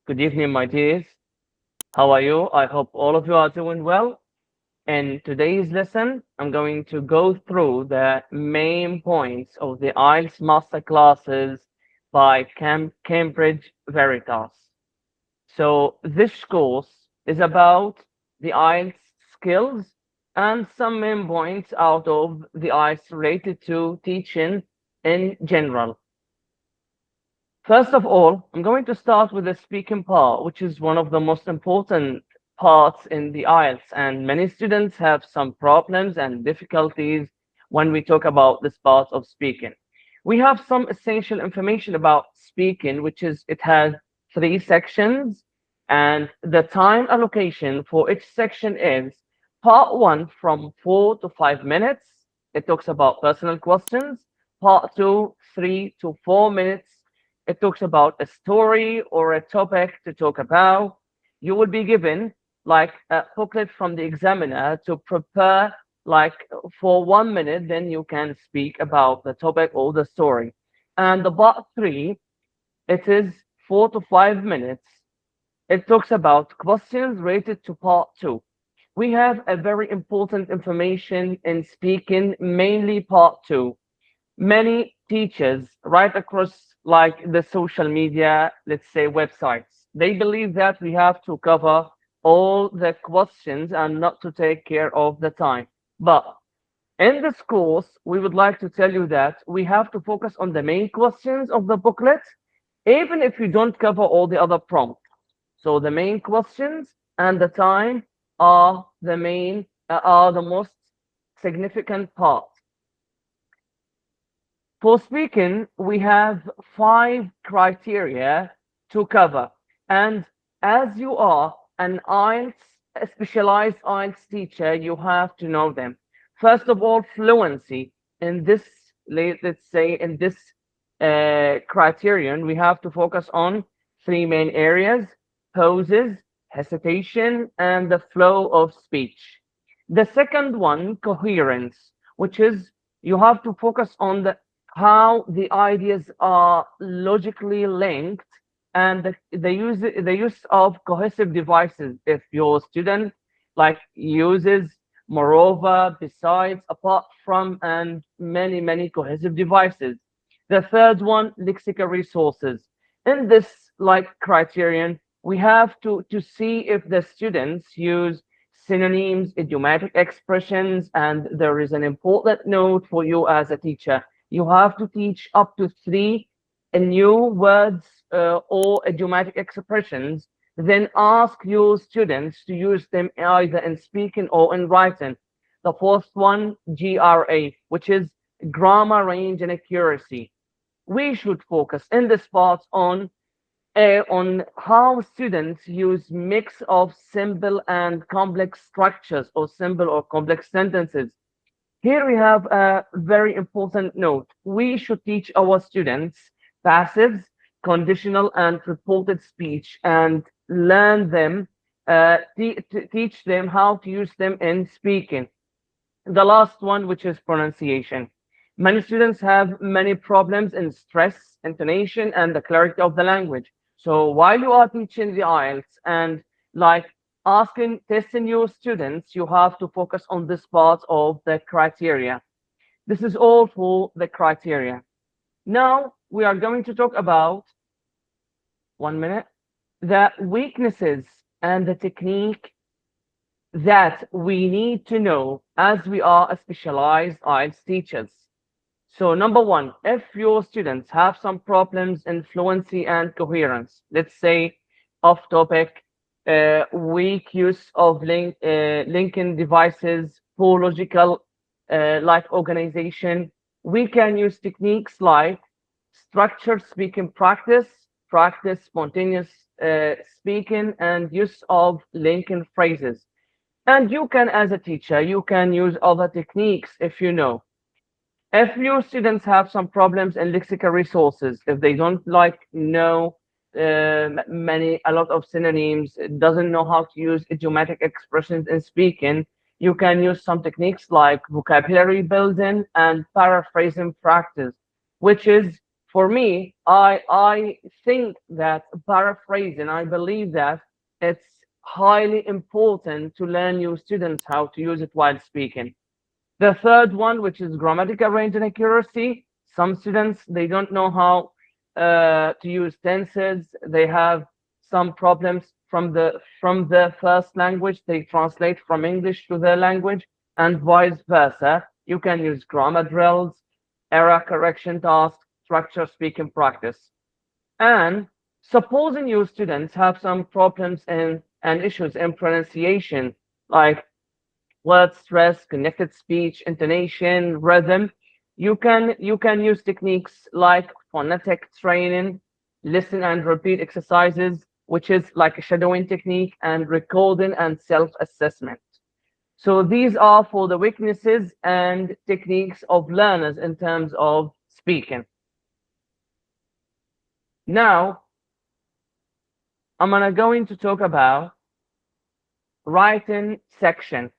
Good evening, my dears. How are you? I hope all of you are doing well. In today's lesson, I'm going to go through the main points of the IELTS Masterclasses by Cambridge Veritas. So this course is about the IELTS skills and some main points out of the IELTS related to teaching in general. First of all, I'm going to start with the speaking part, which is one of the most important parts in the IELTS, and many students have some problems and difficulties when we talk about this part of speaking. We have some essential information about speaking, which is it has three sections, and the time allocation for each section is part one from 4 to 5 minutes. It talks about personal questions. Part two, 3 to 4 minutes, it talks about a story or a topic to talk about. You will be given like a booklet from the examiner to prepare like for 1 minute, then you can speak about the topic or the story. And the part three, it is 4 to 5 minutes. It talks about questions related to part two. We have a very important information in speaking, mainly part two. Many teachers right across like the social media, let's say websites, they believe that we have to cover all the questions and not to take care of the time. But in this course, we would like to tell you that we have to focus on the main questions of the booklet, even if you don't cover all the other prompts. So the main questions and the time are the most significant part. For speaking, we have 5 criteria to cover. And as you are an IELTS, a specialized IELTS teacher, you have to know them. First of all, fluency. In this, let's say, in this criterion, we have to focus on three main areas: pauses, hesitation, and the flow of speech. The second one, coherence, which is you have to focus on how the ideas are logically linked and the use of cohesive devices. If your student like uses moreover, besides, apart from, and many cohesive devices. The third one, lexical resources. In this like criterion, we have to see if the students use synonyms, idiomatic expressions, and there is an important note for you as a teacher: you have to teach up to three new words or idiomatic expressions, then ask your students to use them either in speaking or in writing. The fourth one, GRA, which is grammar, range, and accuracy. We should focus in this part on how students use mix of simple and complex structures or simple or complex sentences. Here we have a very important note. We should teach our students passives, conditional, and reported speech and learn them, teach them how to use them in speaking. The last one, which is pronunciation. Many students have many problems in stress, intonation, and the clarity of the language. So while you are teaching the IELTS and like testing your students, you have to focus on this part of the criteria. This is all for the criteria. Now we are going to talk about 1 minute the weaknesses and the technique that we need to know as we are a specialized IELTS teachers. So number one, if your students have some problems in fluency and coherence, let's say off topic, weak use of linking devices, poor logical like organization, we can use techniques like structured speaking practice, practice spontaneous speaking, and use of linking phrases. And you can, as a teacher, you can use other techniques if you know. If your students have some problems in lexical resources, if they don't like know a lot of synonyms, doesn't know how to use idiomatic expressions in speaking, you can use some techniques like vocabulary building and paraphrasing practice, which is For me, I think that paraphrasing, I believe that it's highly important to learn your students how to use it while speaking. The third one, which is grammatical range and accuracy. Some students, they don't know how to use tenses. They have some problems from the first language. They translate from English to their language and vice versa. You can use grammar drills, error correction tasks, structure speaking practice. And supposing your students have some problems in and issues in pronunciation, like word stress, connected speech, intonation, rhythm. You can use techniques like phonetic training, listen and repeat exercises, which is like a shadowing technique, and recording and self-assessment. So these are for the weaknesses and techniques of learners in terms of speaking. Now, I'm gonna going to talk about writing section.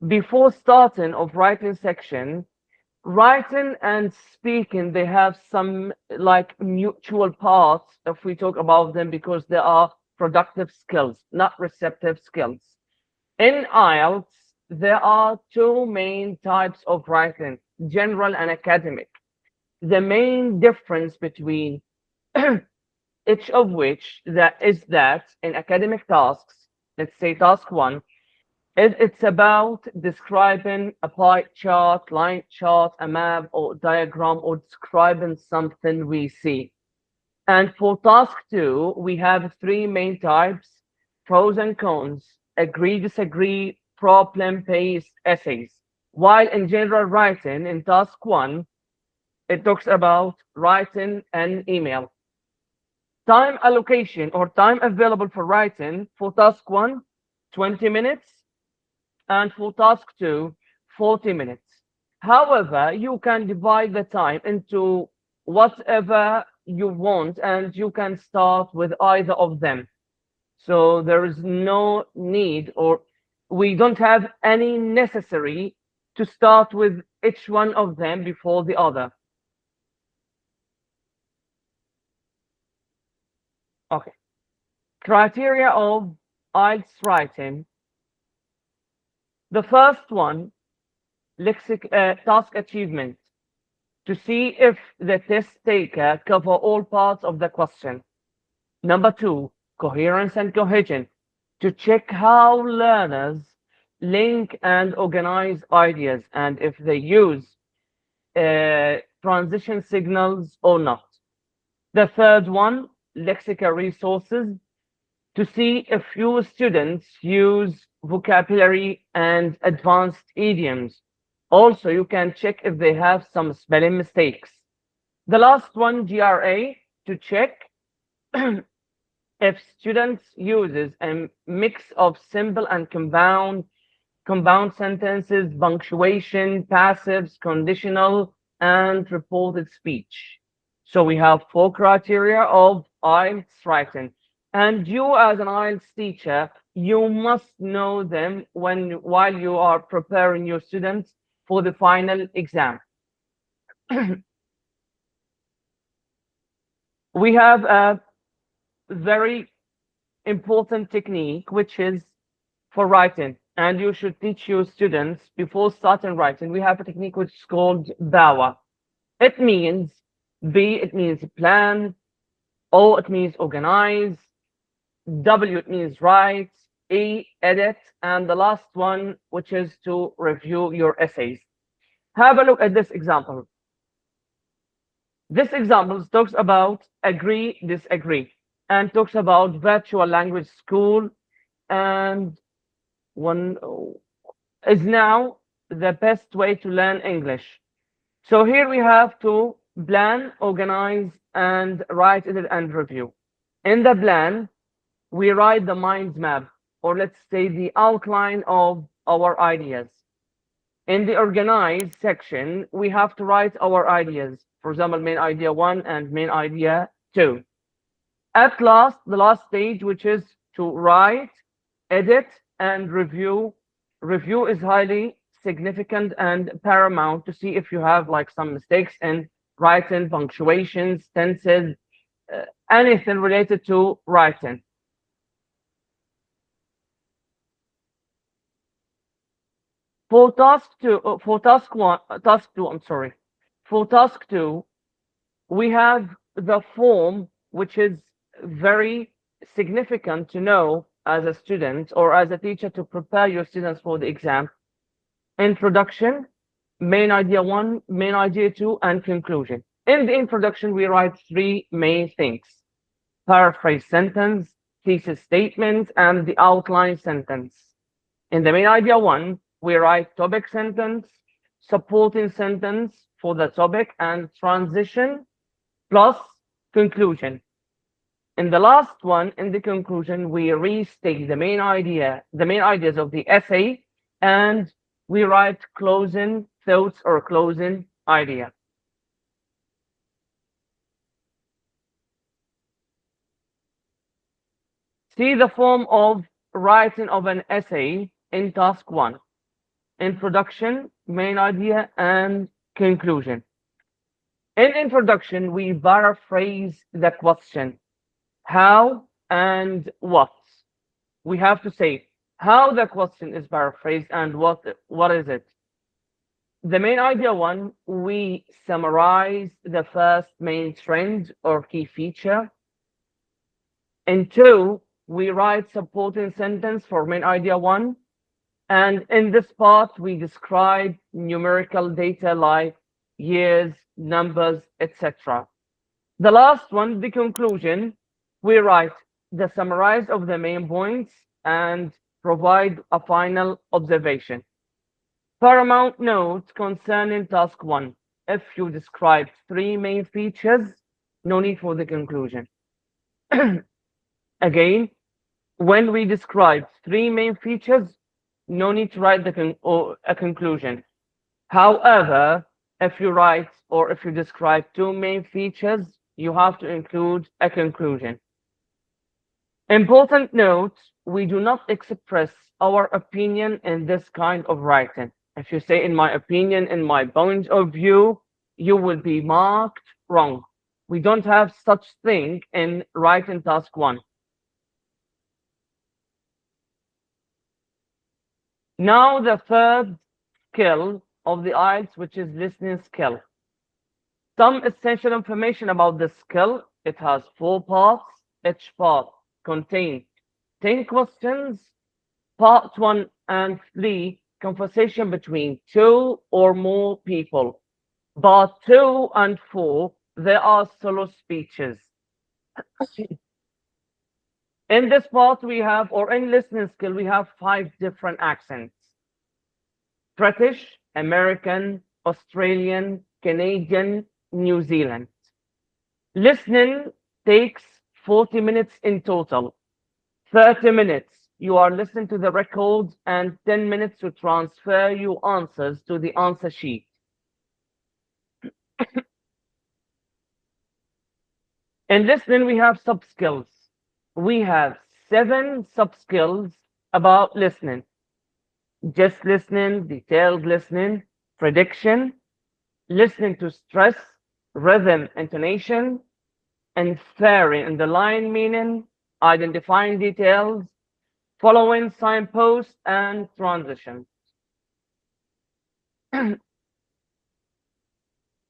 Before starting of writing section, writing and speaking, they have some like mutual parts if we talk about them, because they are productive skills, not receptive skills. In IELTS, there are two main types of writing, general and academic. The main difference between each of which that is that in academic tasks, let's say task one, it's about describing a pie chart, line chart, a map, or diagram, or describing something we see. And for task two, we have three main types: pros and cons, agree, disagree, problem-based essays. While in general writing, in task one, it talks about writing an email. Time allocation or time available for writing for task one, 20 minutes, and for task two, 40 minutes. However, you can divide the time into whatever you want, and you can start with either of them. So there is no need, or we don't have any necessary to start with each one of them before the other. Okay. Criteria of IELTS writing. The first one, task achievement, to see if the test taker cover all parts of the question. Number two, coherence and cohesion, to check how learners link and organize ideas, and if they use transition signals or not. The third one, lexical resources, to see if your students use vocabulary and advanced idioms. Also, you can check if they have some spelling mistakes. The last one, GRA, to check if students uses a mix of simple and compound sentences, punctuation, passives, conditional, and reported speech. So we have four criteria of IELTS writing. And you as an IELTS teacher, you must know them while you are preparing your students for the final exam. We have a very important technique, which is for writing, and you should teach your students before starting writing. We have a technique which is called BAWA. It means B, it means plan. O, it means organize. W, it means write. E, edit. And the last one, which is to review your essays. Have a look at this example. This example talks about agree, disagree, and talks about virtual language school, and one is now the best way to learn English. So here we have to plan, organize, and write, edit, and review. In the plan, we write the mind map, or let's say the outline of our ideas. In the organize section, we have to write our ideas. For example, main idea one and main idea two. At last, the last stage, which is to write, edit, and review. Review is highly significant and paramount to see if you have like some mistakes in writing, punctuations, tenses, anything related to writing. For task two, I'm sorry. For task two, we have the form, which is very significant to know as a student or as a teacher to prepare your students for the exam. Introduction, main idea one, main idea two, and conclusion. In the introduction, we write three main things: paraphrase sentence, thesis statement, and the outline sentence. In the main idea one, we write topic sentence, supporting sentence for the topic, and transition plus conclusion. In the last one, in the conclusion, we restate the main ideas of the essay, and we write closing thoughts or closing idea. See the form of writing of an essay in task one: introduction, main idea, and conclusion. In introduction, we paraphrase the question, how and what. We have to say how the question is paraphrased and what is it. The main idea one, we summarize the first main trend or key feature. In two, we write supporting sentence for main idea one. And in this part, we describe numerical data like years, numbers, etc. The last one, the conclusion, we write the summarize of the main points and provide a final observation. Paramount note concerning task one: if you describe three main features, no need for the conclusion. Again, when we describe three main features, no need to write a conclusion. However, if you write or if you describe two main features, you have to include a conclusion. Important note, we do not express our opinion in this kind of writing. If you say, in my opinion, in my point of view, you will be marked wrong. We don't have such thing in writing task one. Now the third skill of the IELTS, which is listening skill. Some essential information about this skill. It has 4 parts. Each part contains 10 questions. Part 1 and 3, conversation between 2 or more people. Part 2 and 4, there are solo speeches. In this part, we have, or in listening skill, we have 5 different accents: British, American, Australian, Canadian, New Zealand. Listening takes 40 minutes in total. 30 minutes you are listening to the record, and 10 minutes to transfer your answers to the answer sheet. In listening, we have sub-skills. We have 7 sub-skills about listening: just listening, detailed listening, prediction, listening to stress, rhythm, intonation, inferring in the line meaning, identifying details, following signposts, and transition.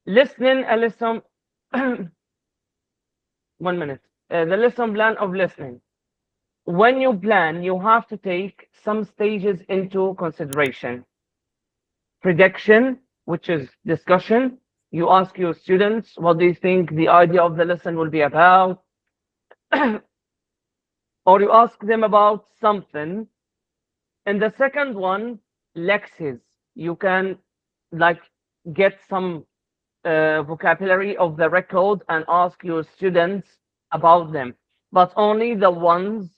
Listening a lesson. 1 minute. The lesson plan of listening. When you plan, you have to take some stages into consideration. Prediction, which is discussion. You ask your students, what do you think the idea of the lesson will be about? Or you ask them about something. And the second one, lexis. You can like get some vocabulary of the record and ask your students about them, but only the ones,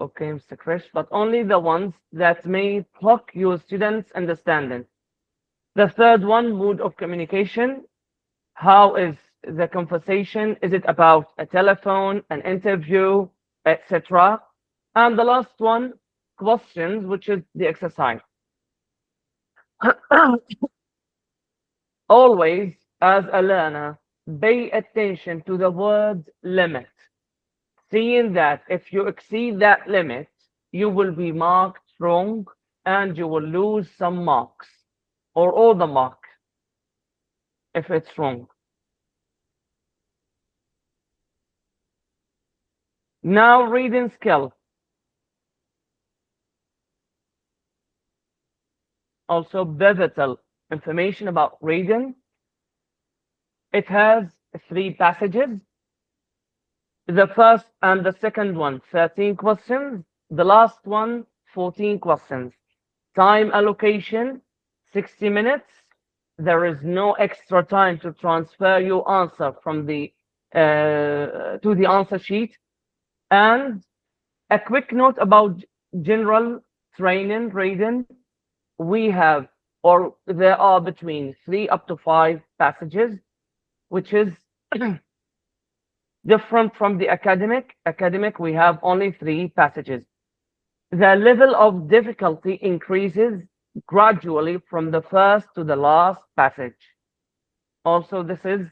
okay, Mr. Krish, but only the ones that may pluck your students' understanding. The third one, mood of communication. How is the conversation? Is it about a telephone, an interview, etc.? And the last one, questions, which is the exercise. Always, as a learner, pay attention to the word limit, seeing that if you exceed that limit, you will be marked wrong and you will lose some marks or all the mark if it's wrong. Now, reading skill. Also, pivotal information about reading. It has 3 passages. The first and the second one, 13 questions. The last one, 14 questions. Time allocation, 60 minutes. There is no extra time to transfer your answer from the to the answer sheet. And a quick note about general training reading. We have, or there are between 3 up to 5 passages, which is different from the academic. Academic, we have only 3 passages. The level of difficulty increases gradually from the first to the last passage. Also, this is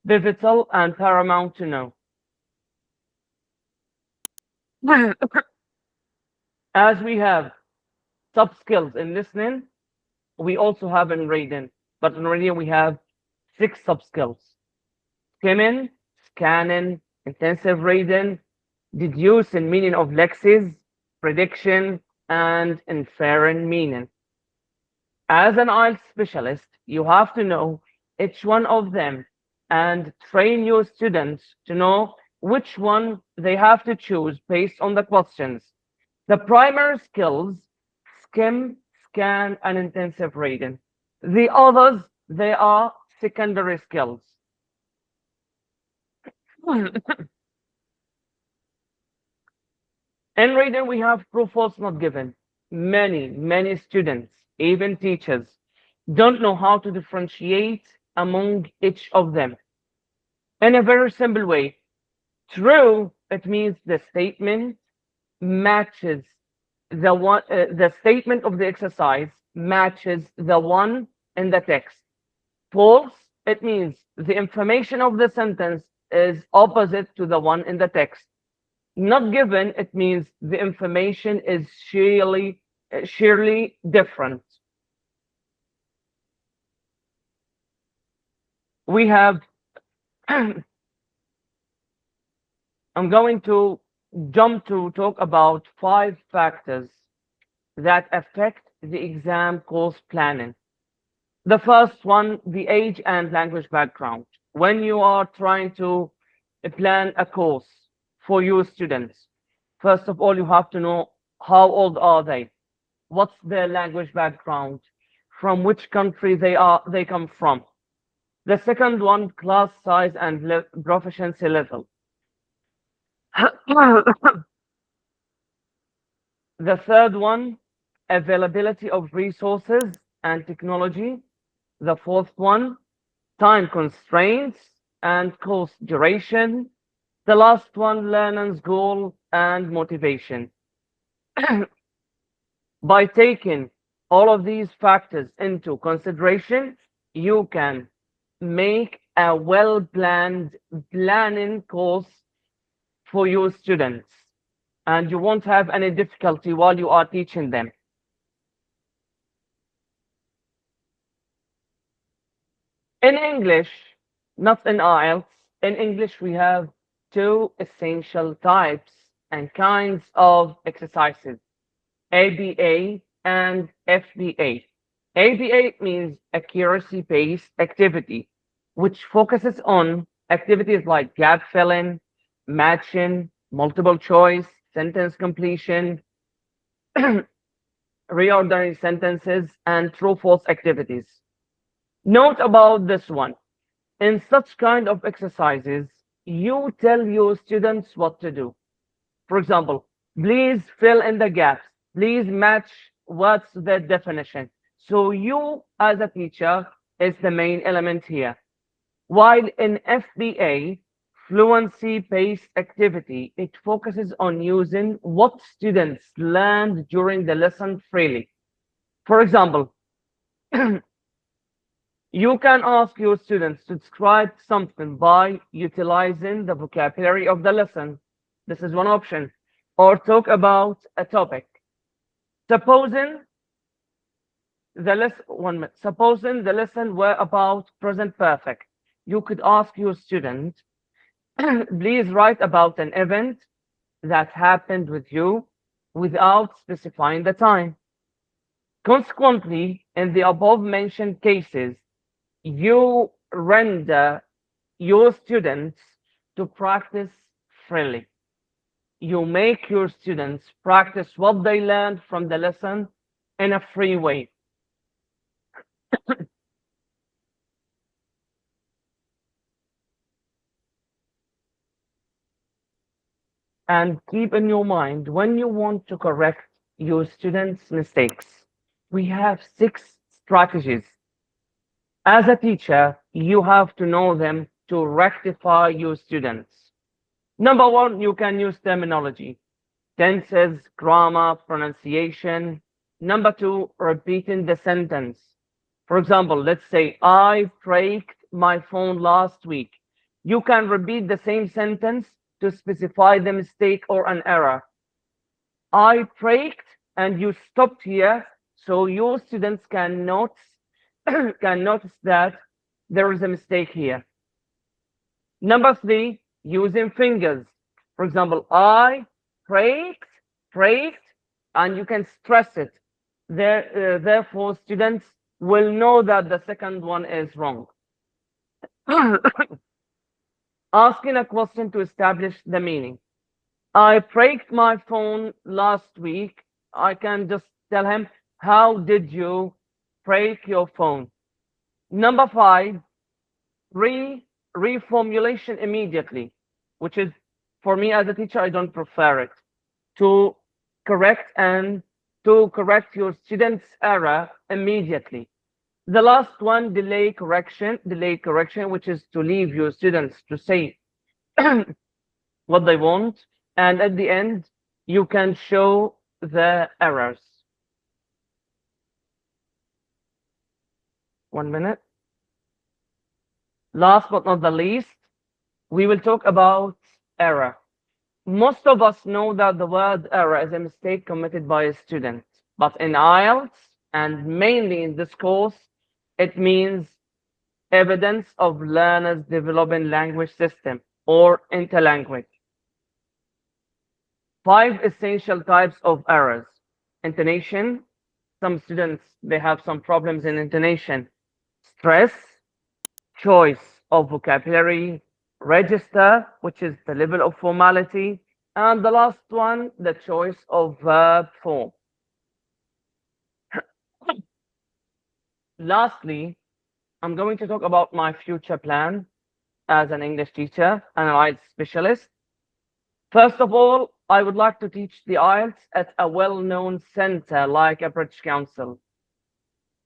pivotal and paramount to know. As we have sub skills in listening, we also have in reading, but in reading we have 6 sub skills: skimming, scanning, intensive reading, deducing meaning of lexes, prediction, and inferring meaning. As an IELTS specialist, you have to know each one of them and train your students to know which one they have to choose based on the questions. The primary skills: skim, scan, and intensive reading. The others, they are secondary skills. In reading, we have true, false, not given. Many students, even teachers, don't know how to differentiate among each of them. In a very simple way, true, it means the statement matches the statement of the exercise matches the one in the text. False, it means the information of the sentence is opposite to the one in the text. Not given, it means the information is sheerly different. We have, I'm going to jump to talk about 5 factors that affect the exam course planning. The first one, the age and language background. When you are trying to plan a course for your students, first of all, you have to know how old are they, what's their language background, from which country they come from. The second one, class size and proficiency level. The third one, availability of resources and technology. The fourth one, time constraints and course duration. The last one, learner's goal and motivation. By taking all of these factors into consideration, you can make a well-planned planning course for your students, and you won't have any difficulty while you are teaching them. In English, not in IELTS, in English we have 2 essential types and kinds of exercises: ABA and FBA. ABA means accuracy-based activity, which focuses on activities like gap filling, matching, multiple choice, sentence completion, reordering sentences, and true-false activities. Note about this one. In such kind of exercises, you tell your students what to do. For example, please fill in the gaps. Please match what's the definition. So you, as a teacher, is the main element here. While in FBA, fluency-based activity, it focuses on using what students learned during the lesson freely. For example, You can ask your students to describe something by utilizing the vocabulary of the lesson. This is one option. Or talk about a topic. Supposing supposing the lesson were about present perfect, you could ask your student, please write about an event that happened with you without specifying the time. Consequently, in the above mentioned cases, you render your students to practice freely. You make your students practice what they learned from the lesson in a free way. And keep in your mind, when you want to correct your students' mistakes, we have 6 strategies. As a teacher, you have to know them to rectify your students. Number one, you can use terminology, tenses, grammar, pronunciation. Number two, repeating the sentence. For example, let's say, I breaked my phone last week. You can repeat the same sentence to specify the mistake or an error. I breaked, and you stopped here, so your students can notice, can notice that there is a mistake here. Number three, using fingers. For example, I breaked, and you can stress it. Therefore, students will know that the second one is wrong. Asking a question to establish the meaning. I breaked my phone last week. I can just tell him, how did you break your phone? Number five, reformulation immediately, which is, for me as a teacher, I don't prefer it. To correct your student's error immediately. The last one, delayed correction, which is to leave your students to say what they want, and at the end, you can show the errors. 1 minute. Last but not the least, we will talk about error. Most of us know that the word error is a mistake committed by a student, but in IELTS, and mainly in this course, it means evidence of learners developing language system or interlanguage. 5 essential types of errors. Intonation. Some students, they have some problems in intonation. Stress, choice of vocabulary, register, which is the level of formality, and the last one, the choice of verb form. Lastly, I'm going to talk about my future plan as an English teacher and an IELTS specialist. First of all, I would like to teach the IELTS at a well-known center like a British Council.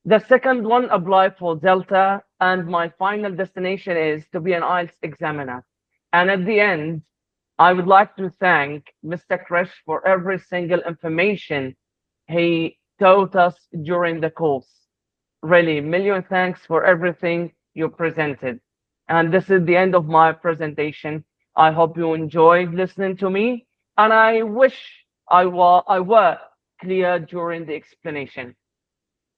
The second one, apply for Delta, and my final destination is to be an IELTS examiner. And at the end, I would like to thank Mr. Krish for every single information he taught us during the course. Really, million thanks for everything you presented. And this is the end of my presentation. I hope you enjoyed listening to me, and I wish I were clear during the explanation.